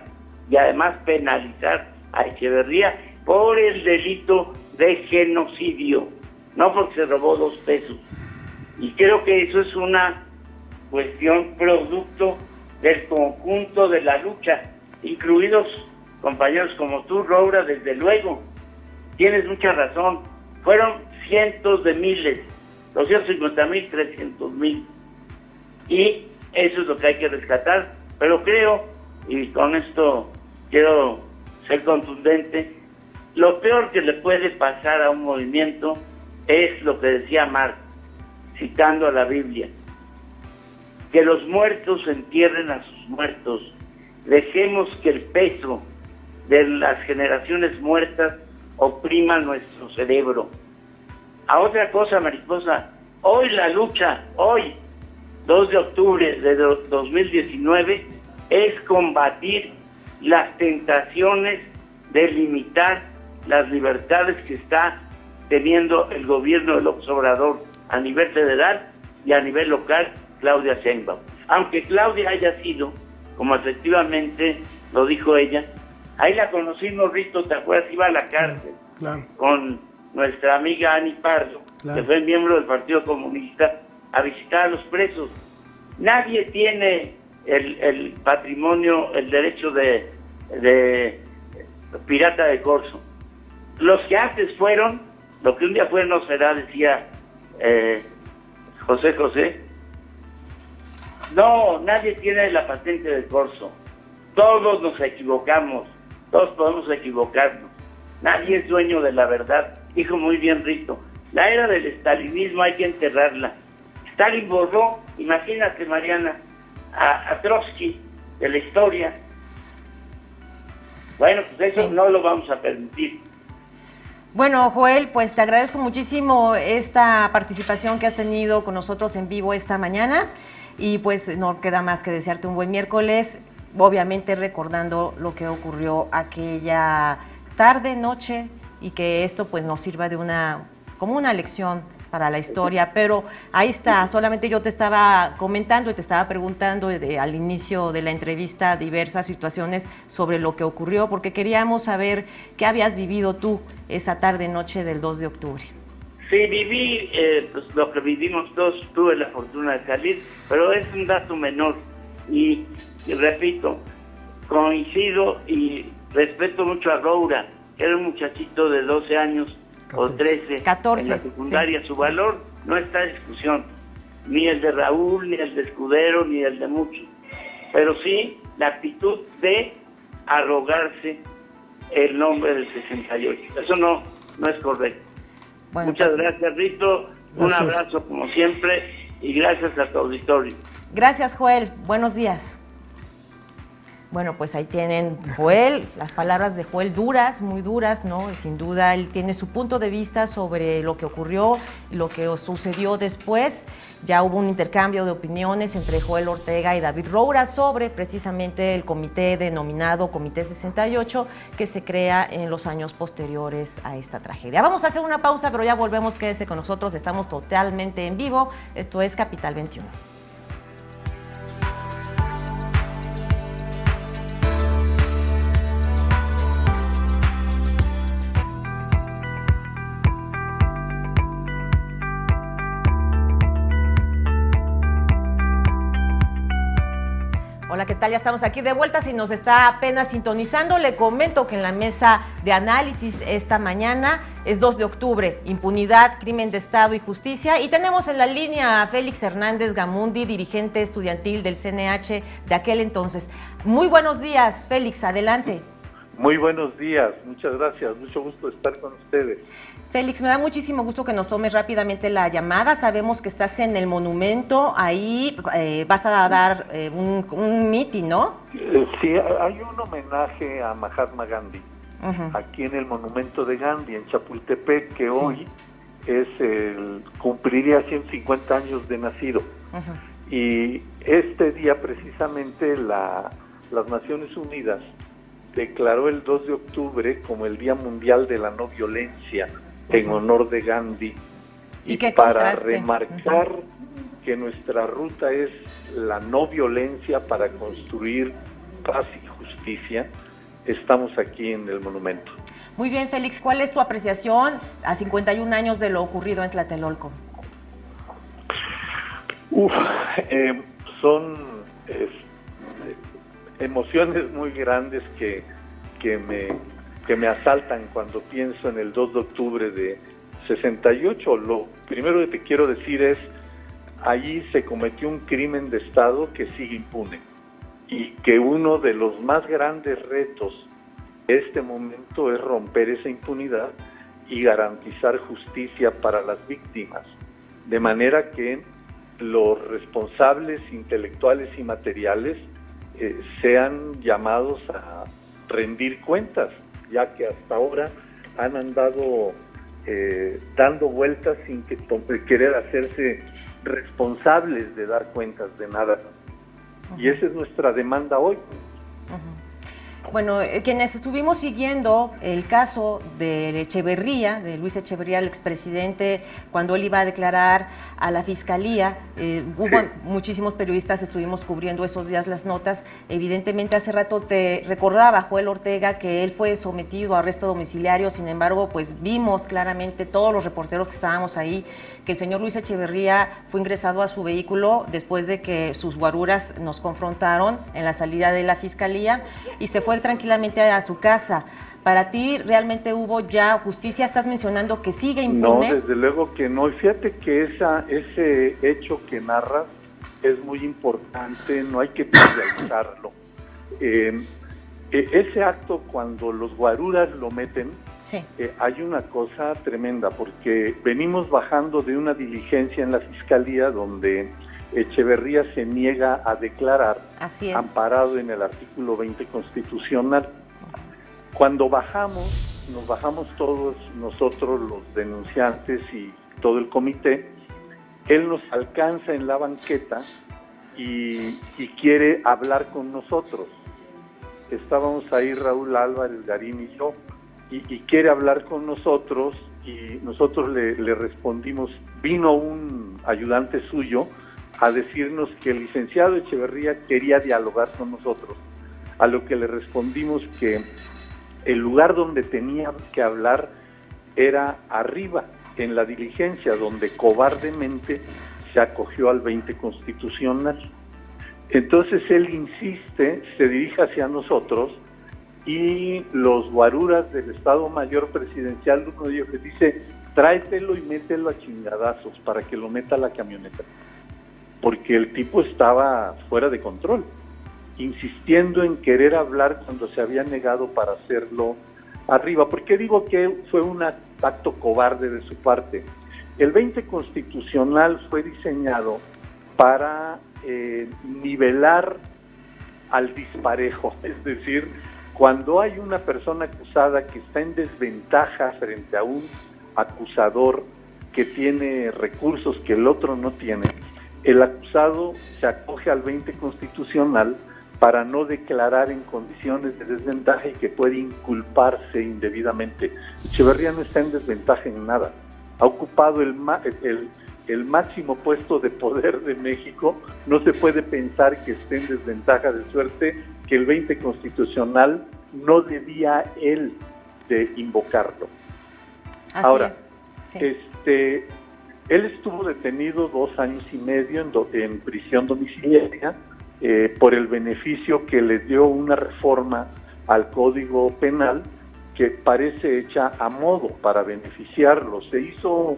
y además penalizar a Echeverría por el delito de genocidio, no porque se robó 2 pesos. Y creo que eso es una cuestión producto del conjunto de la lucha, incluidos compañeros como tú, Roura, desde luego. Tienes mucha razón, fueron cientos de miles, 250,000, 300,000, y eso es lo que hay que rescatar. Pero creo, y con esto quiero ser contundente, lo peor que le puede pasar a un movimiento es lo que decía Marx, citando a la Biblia: que los muertos entierren a sus muertos, dejemos que el peso de las generaciones muertas oprima nuestro cerebro. A otra cosa, mariposa, hoy la lucha, hoy, 2 de octubre de 2019, es combatir las tentaciones de limitar las libertades que está teniendo el gobierno de López Obrador a nivel federal y a nivel local, Claudia Sheinbaum. Aunque Claudia haya sido, como efectivamente lo dijo ella, ahí la conocimos, Rito, ¿te acuerdas? Iba a la cárcel, Claro. con nuestra amiga Ani Pardo, Claro. que fue miembro del Partido Comunista, a visitar a los presos. Nadie tiene el patrimonio, el derecho de pirata de corso. Los que antes fueron, lo que un día fue no será, decía José José. No, nadie tiene la patente de corso. Todos nos equivocamos, todos podemos equivocarnos. Nadie es dueño de la verdad. Dijo muy bien Rito, la era del estalinismo hay que enterrarla. Stalin borró, imagínate, Mariana, a Trotsky de la historia. Bueno, pues eso Sí. no lo vamos a permitir. Bueno, Joel, pues te agradezco muchísimo esta participación que has tenido con nosotros en vivo esta mañana. y pues no queda más que desearte un buen miércoles, obviamente recordando lo que ocurrió aquella tarde, noche, y que esto pues nos sirva de como una lección para la historia. Pero ahí está, solamente yo te estaba comentando y te estaba preguntando al inicio de la entrevista diversas situaciones sobre lo que ocurrió, porque queríamos saber qué habías vivido tú esa tarde, noche del 2 de octubre. Sí, viví pues lo que vivimos todos, tuve la fortuna de salir, pero es un dato menor. Y repito, coincido y respeto mucho a Roura, que era un muchachito de 12 años 14, o 13 en la secundaria. Sí. Su valor no está en discusión, ni el de Raúl, ni el de Escudero, ni el de muchos, pero sí la actitud de arrogarse el nombre del 68. Eso no es correcto. Bueno, muchas gracias, Rito. Gracias. Un abrazo como siempre y gracias a tu auditorio. Gracias, Joel. Buenos días. Bueno, pues ahí tienen Joel, las palabras de Joel duras, muy duras, ¿no? Y sin duda él tiene su punto de vista sobre lo que ocurrió, lo que sucedió después. Ya hubo un intercambio de opiniones entre Joel Ortega y David Roura sobre precisamente el comité denominado Comité 68 que se crea en los años posteriores a esta tragedia. Vamos a hacer una pausa, pero ya volvemos, quédese con nosotros, estamos totalmente en vivo. Esto es Capital 21. Hola, ¿qué tal? Ya estamos aquí de vuelta. Si nos está apenas sintonizando, le comento que en la mesa de análisis esta mañana es 2 de octubre, impunidad, crimen de Estado y justicia. Y tenemos en la línea a Félix Hernández Gamundi, dirigente estudiantil del CNH de aquel entonces. Muy buenos días, Félix, adelante. Muy buenos días, muchas gracias, mucho gusto estar con ustedes. Félix, me da muchísimo gusto que nos tomes rápidamente la llamada. Sabemos que estás en el monumento, ahí vas a dar un mitin, ¿no? Sí, hay un homenaje a Mahatma Gandhi, aquí en el monumento de Gandhi, en Chapultepec, que hoy cumpliría 150 años de nacido. Y este día precisamente las Naciones Unidas declaró el 2 de octubre como el Día Mundial de la No Violencia, en honor de Gandhi, y para remarcar que nuestra ruta es la no violencia para construir paz y justicia. Estamos aquí en el monumento. Muy bien, Félix, ¿cuál es tu apreciación a 51 años de lo ocurrido en Tlatelolco? Son emociones muy grandes que me asaltan cuando pienso en el 2 de octubre de 68. Lo primero que te quiero decir es, allí se cometió un crimen de Estado que sigue impune, y que uno de los más grandes retos de este momento es romper esa impunidad y garantizar justicia para las víctimas, de manera que los responsables intelectuales y materiales sean llamados a rendir cuentas, ya que hasta ahora han andado dando vueltas sin querer hacerse responsables de dar cuentas de nada. Y esa es nuestra demanda hoy. Bueno, quienes estuvimos siguiendo el caso de Echeverría, de Luis Echeverría, el expresidente, cuando él iba a declarar a la Fiscalía, hubo muchísimos periodistas, estuvimos cubriendo esos días las notas. Evidentemente, hace rato te recordaba Joel Ortega que él fue sometido a arresto domiciliario. Sin embargo, pues vimos claramente, todos los reporteros que estábamos ahí, que el señor Luis Echeverría fue ingresado a su vehículo después de que sus guaruras nos confrontaron en la salida de la Fiscalía, y se fue tranquilamente a su casa. ¿Para ti realmente hubo ya justicia? ¿Estás mencionando que sigue impune? No, desde luego que no. Y fíjate que ese hecho que narras es muy importante, no hay que trivializarlo. Ese acto, cuando los guaruras lo meten, hay una cosa tremenda, porque venimos bajando de una diligencia en la Fiscalía donde Echeverría se niega a declarar, amparado en el artículo 20 constitucional. Cuando nos bajamos todos nosotros, los denunciantes y todo el comité, él nos alcanza en la banqueta y quiere hablar con nosotros. Estábamos ahí Raúl Álvarez, Garín y yo, y quiere hablar con nosotros, y nosotros le respondimos. Vino un ayudante suyo a decirnos que el licenciado Echeverría quería dialogar con nosotros, a lo que le respondimos que el lugar donde tenía que hablar era arriba, en la diligencia, donde cobardemente se acogió al 20 constitucional. Entonces él insiste, se dirige hacia nosotros, y los guaruras del Estado Mayor Presidencial, uno de ellos le dice: tráetelo y mételo a chingadazos para que lo meta a la camioneta, porque el tipo estaba fuera de control, insistiendo en querer hablar cuando se había negado para hacerlo arriba. ¿Por qué digo que fue un acto cobarde de su parte? El 20 constitucional fue diseñado para nivelar al disparejo, es decir, cuando hay una persona acusada que está en desventaja frente a un acusador que tiene recursos que el otro no tiene, el acusado se acoge al 20 constitucional para no declarar en condiciones de desventaja y que puede inculparse indebidamente. Echeverría no está en desventaja en nada. Ha ocupado el máximo puesto de poder de México. No se puede pensar que esté en desventaja, de suerte que el 20 constitucional no debía él de invocarlo. Así Ahora, es. Sí. Él estuvo detenido 2 años y medio en prisión domiciliaria por el beneficio que le dio una reforma al Código Penal que parece hecha a modo para beneficiarlo. Se hizo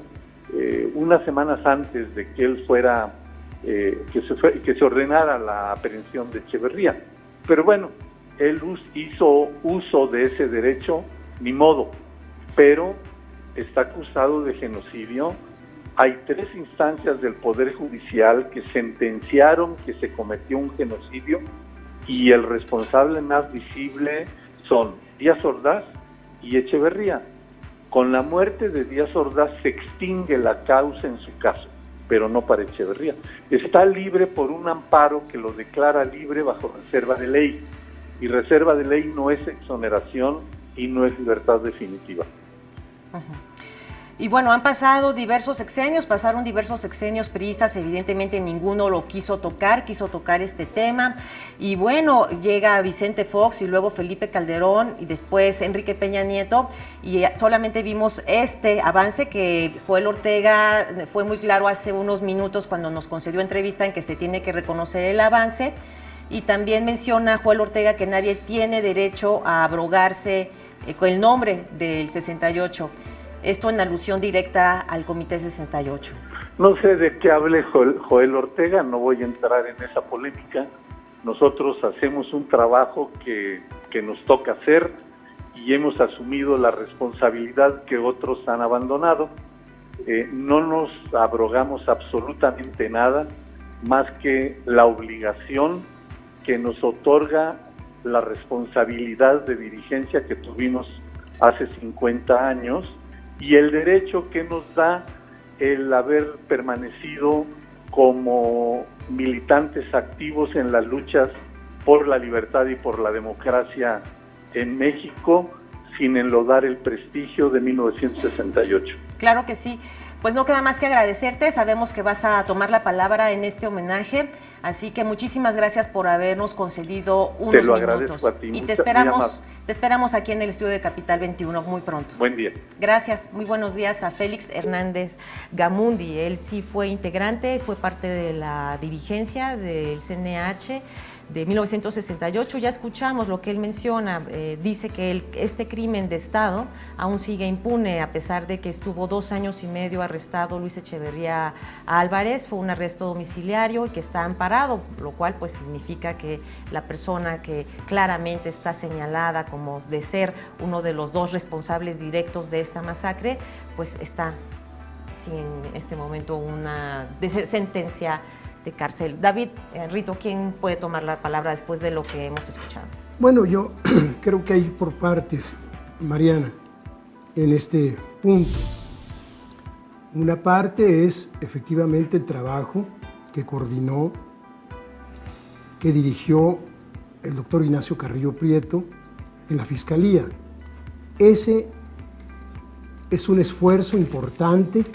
unas semanas antes de que él fuera, que se ordenara la aprehensión de Echeverría. Pero bueno, él hizo uso de ese derecho, ni modo, pero está acusado de genocidio. Hay 3 instancias del Poder Judicial que sentenciaron que se cometió un genocidio, y el responsable más visible son Díaz Ordaz y Echeverría. Con la muerte de Díaz Ordaz se extingue la causa en su caso, pero no para Echeverría. Está libre por un amparo que lo declara libre bajo reserva de ley, y reserva de ley no es exoneración y no es libertad definitiva. Y bueno, pasaron diversos sexenios priistas, evidentemente ninguno lo quiso tocar este tema, y bueno, llega Vicente Fox y luego Felipe Calderón y después Enrique Peña Nieto, y solamente vimos este avance que Joel Ortega fue muy claro hace unos minutos cuando nos concedió entrevista en que se tiene que reconocer el avance, y también menciona Joel Ortega que nadie tiene derecho a abrogarse con el nombre del 68. Esto en alusión directa al Comité 68. No sé de qué hable Joel Ortega, no voy a entrar en esa polémica. Nosotros hacemos un trabajo que nos toca hacer, y hemos asumido la responsabilidad que otros han abandonado. No nos abrogamos absolutamente nada más que la obligación que nos otorga la responsabilidad de dirigencia que tuvimos hace 50 años, y el derecho que nos da el haber permanecido como militantes activos en las luchas por la libertad y por la democracia en México, sin enlodar el prestigio de 1968. Claro que sí. Pues no queda más que agradecerte, sabemos que vas a tomar la palabra en este homenaje, así que muchísimas gracias por habernos concedido unos minutos. Te lo agradezco a ti. Y te esperamos aquí en el estudio de Capital 21 muy pronto. Buen día. Gracias, muy buenos días a Félix Hernández Gamundi. Él sí fue integrante, fue parte de la dirigencia del CNH de 1968, ya escuchamos lo que él menciona, dice que este crimen de Estado aún sigue impune, a pesar de que estuvo 2 años y medio arrestado Luis Echeverría Álvarez, fue un arresto domiciliario y que está amparado, lo cual pues significa que la persona que claramente está señalada como de ser uno de los 2 responsables directos de esta masacre, pues está sin en este momento una sentencia de cárcel. David, Rito, ¿quién puede tomar la palabra después de lo que hemos escuchado? Bueno, yo creo que hay por partes, Mariana, en este punto. Una parte es efectivamente el trabajo que coordinó que dirigió el doctor Ignacio Carrillo Prieto en la Fiscalía. Ese es un esfuerzo importante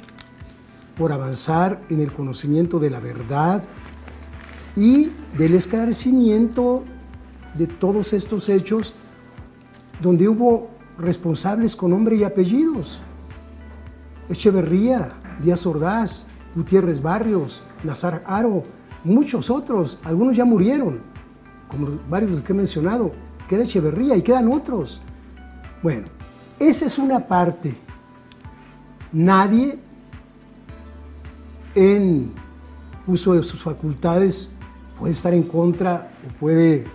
por avanzar en el conocimiento de la verdad y del esclarecimiento de todos estos hechos donde hubo responsables con nombre y apellidos. Echeverría, Díaz Ordaz, Gutiérrez Barrios, Nazar Haro, muchos otros, algunos ya murieron, como varios de los que he mencionado. Queda Echeverría y quedan otros. Bueno, esa es una parte. Nadie en uso de sus facultades puede estar en contra o puede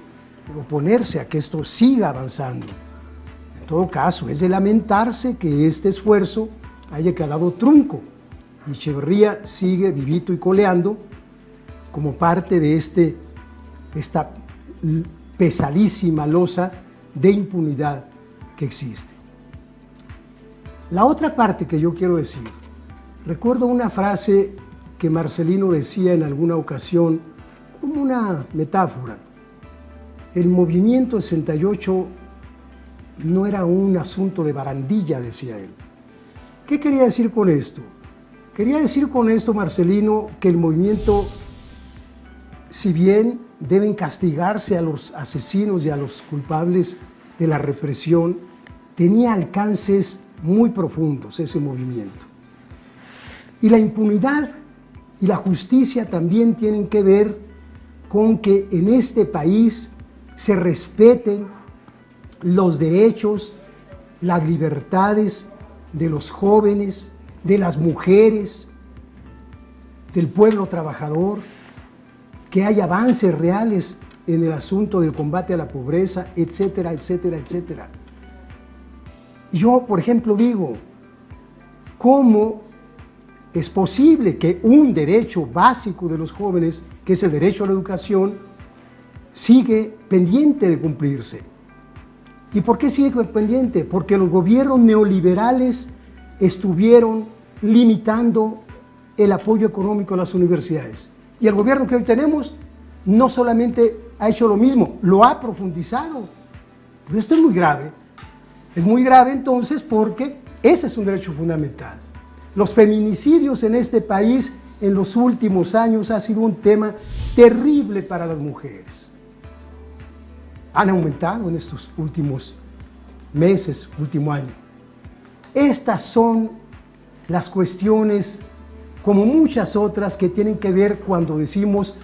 oponerse a que esto siga avanzando. En todo caso, es de lamentarse que este esfuerzo haya quedado trunco y Echeverría sigue vivito y coleando como parte de esta pesadísima losa de impunidad que existe. La otra parte que yo quiero decir, recuerdo una frase que Marcelino decía en alguna ocasión como una metáfora. El movimiento 68 no era un asunto de barandilla, decía él. ¿Qué quería decir con esto? Quería decir con esto, Marcelino, que el movimiento, si bien deben castigarse a los asesinos y a los culpables de la represión, tenía alcances muy profundos ese movimiento. Y la impunidad y la justicia también tienen que ver con que en este país se respeten los derechos, las libertades de los jóvenes, de las mujeres, del pueblo trabajador, que haya avances reales en el asunto del combate a la pobreza, etcétera, etcétera, etcétera. Yo, por ejemplo, digo, ¿cómo es posible que un derecho básico de los jóvenes, que es el derecho a la educación, sigue pendiente de cumplirse? ¿Y por qué sigue pendiente? Porque los gobiernos neoliberales estuvieron limitando el apoyo económico a las universidades. Y el gobierno que hoy tenemos no solamente ha hecho lo mismo, lo ha profundizado. Pero esto es muy grave. Es muy grave entonces porque ese es un derecho fundamental. Los feminicidios en este país en los últimos años ha sido un tema terrible para las mujeres. Han aumentado en estos últimos meses, último año. Estas son las cuestiones, como muchas otras, que tienen que ver cuando decimos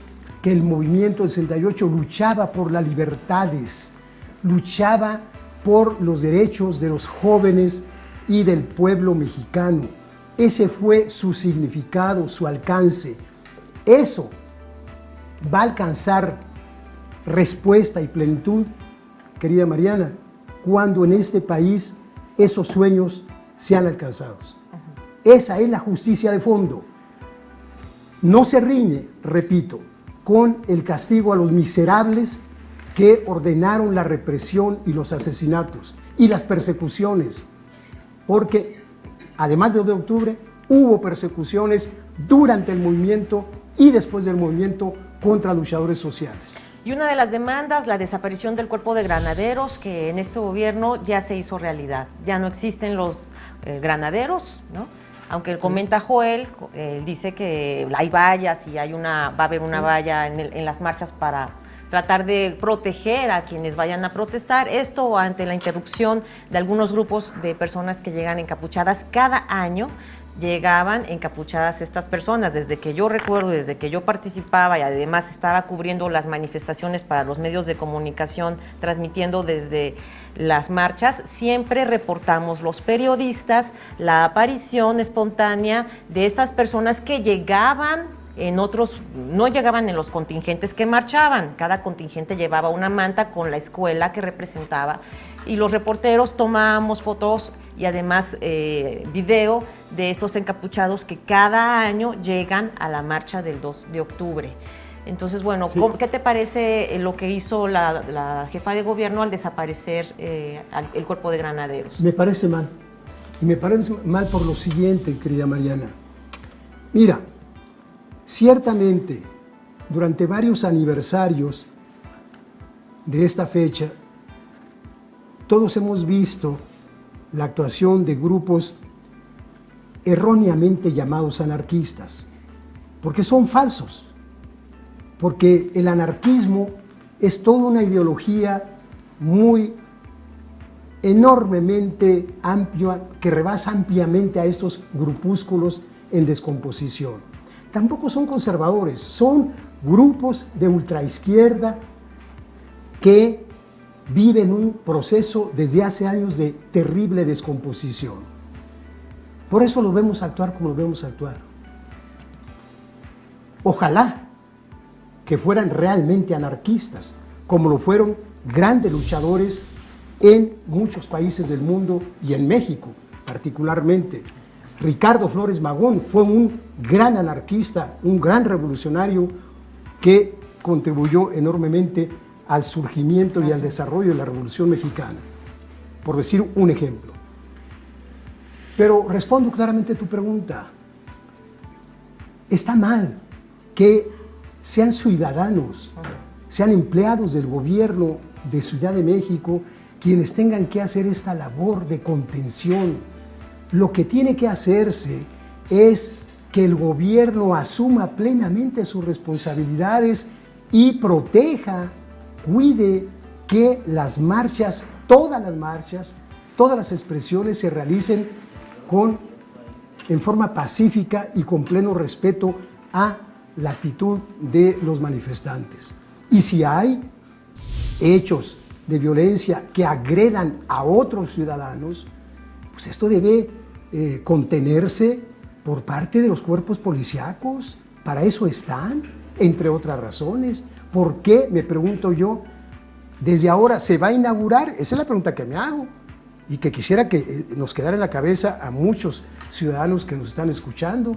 que el movimiento 68 luchaba por las libertades, luchaba por los derechos de los jóvenes y del pueblo mexicano. Ese fue su significado, su alcance. Eso va a alcanzar respuesta y plenitud, querida Mariana, cuando en este país esos sueños sean alcanzados. Esa es la justicia de fondo. No se riñe, repito, con el castigo a los miserables que ordenaron la represión y los asesinatos y las persecuciones, porque además del 2 de octubre hubo persecuciones durante el movimiento y después del movimiento contra luchadores sociales. Y una de las demandas, la desaparición del cuerpo de granaderos, que en este gobierno ya se hizo realidad. Ya no existen los granaderos, ¿no? Aunque comenta Joel, dice que hay vallas y va a haber una valla en las marchas para tratar de proteger a quienes vayan a protestar. Esto ante la interrupción de algunos grupos de personas que llegan encapuchadas. Cada año llegaban encapuchadas estas personas. Desde que yo recuerdo, desde que yo participaba y además estaba cubriendo las manifestaciones para los medios de comunicación, transmitiendo desde las marchas, siempre reportamos los periodistas la aparición espontánea de estas personas que llegaban en otros, no llegaban en los contingentes que marchaban. Cada contingente llevaba una manta con la escuela que representaba y los reporteros tomábamos fotos y además video de estos encapuchados que cada año llegan a la marcha del 2 de octubre. Entonces, bueno, sí. ¿Qué te parece lo que hizo la jefa de gobierno al desaparecer el cuerpo de granaderos? Me parece mal. Y me parece mal por lo siguiente, querida Mariana. Mira, ciertamente, durante varios aniversarios de esta fecha, todos hemos visto la actuación de grupos erróneamente llamados anarquistas, porque son falsos, porque el anarquismo es toda una ideología muy enormemente amplia, que rebasa ampliamente a estos grupúsculos en descomposición. Tampoco son conservadores, son grupos de ultraizquierda que viven un proceso desde hace años de terrible descomposición. Por eso los vemos actuar como los vemos actuar. Ojalá que fueran realmente anarquistas, como lo fueron grandes luchadores en muchos países del mundo y en México particularmente. Ricardo Flores Magón fue un gran anarquista, un gran revolucionario que contribuyó enormemente al surgimiento y al desarrollo de la Revolución Mexicana, por decir un ejemplo. Pero respondo claramente a tu pregunta. Está mal que sean ciudadanos, sean empleados del gobierno de Ciudad de México quienes tengan que hacer esta labor de contención. Lo que tiene que hacerse es que el gobierno asuma plenamente sus responsabilidades y proteja, cuide que las marchas, todas las expresiones se realicen en forma pacífica y con pleno respeto a la actitud de los manifestantes. Y si hay hechos de violencia que agredan a otros ciudadanos, pues esto debe contenerse por parte de los cuerpos policíacos. Para eso están, entre otras razones. ¿Por qué, me pregunto yo, desde ahora se va a inaugurar? Esa es la pregunta que me hago y que quisiera que nos quedara en la cabeza a muchos ciudadanos que nos están escuchando.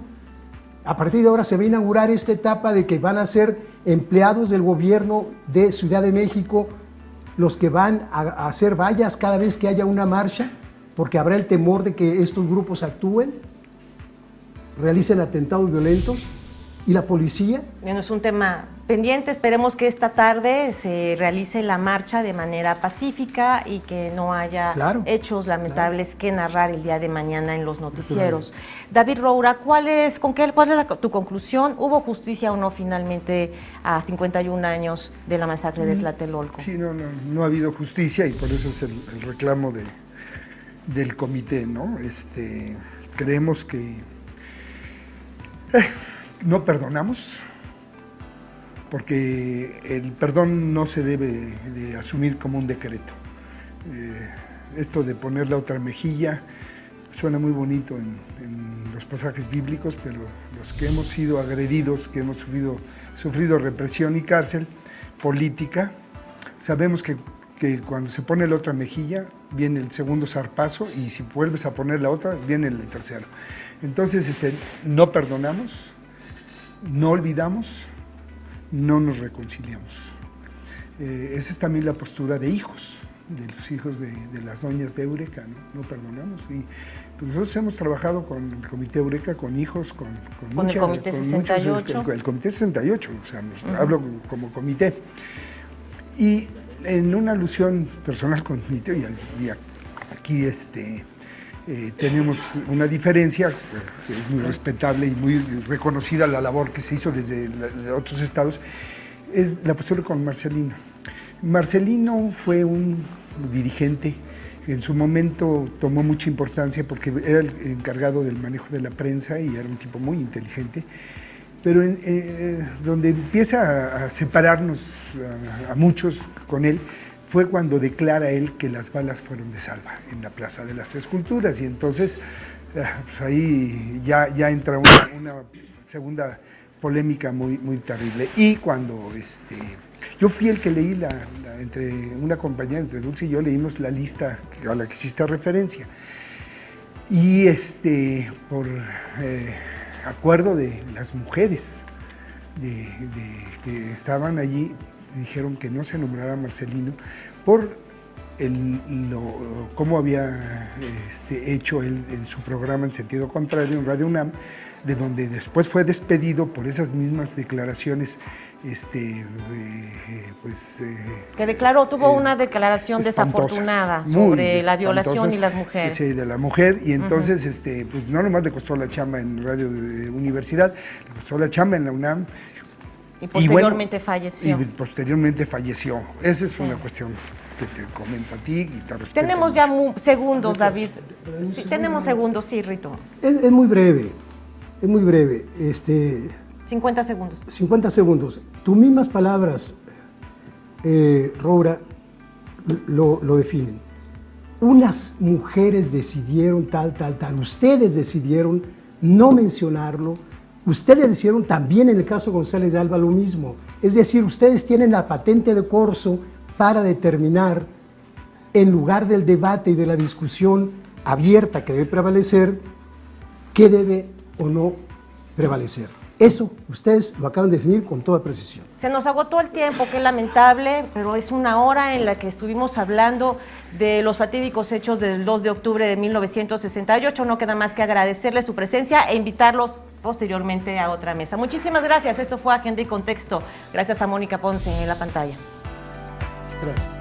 A partir de ahora se va a inaugurar esta etapa de que van a ser empleados del gobierno de Ciudad de México los que van a hacer vallas cada vez que haya una marcha, porque habrá el temor de que estos grupos actúen, realicen atentados violentos, y la policía. Bueno, es un tema pendiente. Esperemos que esta tarde se realice la marcha de manera pacífica y que no haya hechos lamentables que narrar el día de mañana en los noticieros. David Roura, ¿cuál es tu conclusión? ¿Hubo justicia o no finalmente a 51 años de la masacre de Tlatelolco? Sí, no ha habido justicia y por eso es el reclamo del comité, ¿no? Creemos que no perdonamos, porque el perdón no se debe de asumir como un decreto. Esto de poner la otra mejilla suena muy bonito en los pasajes bíblicos, pero los que hemos sido agredidos, que hemos sufrido represión y cárcel política, sabemos que cuando se pone la otra mejilla viene el segundo zarpazo y si vuelves a poner la otra viene el tercero. Entonces no perdonamos, no olvidamos, no nos reconciliamos. Esa es también la postura de hijos, de los hijos de las doñas de Eureka, ¿no? No perdonamos. Y pues nosotros hemos trabajado con el Comité Eureka, con hijos, con el Comité 68. El Comité 68, o sea, hablo como comité. Y en una alusión personal con mi tío, y aquí tenemos una diferencia, que es muy respetable y muy reconocida la labor que se hizo desde otros estados, es la postura con Marcelino. Marcelino fue un dirigente que en su momento tomó mucha importancia porque era el encargado del manejo de la prensa y era un tipo muy inteligente, pero donde empieza a separarnos a muchos con él fue cuando declara él que las balas fueron de Salva en la Plaza de las Esculturas, y entonces pues ahí ya entra una segunda polémica muy, muy terrible. Y cuando yo fui el que leí entre una compañera, entre Dulce y yo, leímos la lista a la que hiciste referencia, y por acuerdo de las mujeres que estaban allí, dijeron que no se nombrara Marcelino por cómo había hecho él en su programa en sentido contrario en Radio UNAM, de donde después fue despedido por esas mismas declaraciones que declaró, tuvo una declaración espantosas, desafortunada muy sobre la violación espantosas, y las mujeres. Sí, de la mujer, y entonces pues no nomás le costó la chamba en Radio Universidad, le costó la chamba en la UNAM. Y posteriormente falleció. Y posteriormente falleció. Esa es una cuestión que te comento a ti y te respeto. Tenemos ya segundos, David. Sí, tenemos segundos, sí, Rito. Es muy breve, es muy breve. 50 segundos. 50 segundos. Tus mismas palabras, Roura, lo definen. Unas mujeres decidieron tal. Ustedes decidieron no mencionarlo. Ustedes decidieron también en el caso González de Alba lo mismo. Es decir, ustedes tienen la patente de corso para determinar, en lugar del debate y de la discusión abierta que debe prevalecer, qué debe o no prevalecer. Eso ustedes lo acaban de definir con toda precisión. Se nos agotó el tiempo, qué lamentable, pero es una hora en la que estuvimos hablando de los fatídicos hechos del 2 de octubre de 1968. No queda más que agradecerles su presencia e invitarlos posteriormente a otra mesa. Muchísimas gracias. Esto fue Agenda y Contexto. Gracias a Mónica Ponce en la pantalla. Gracias.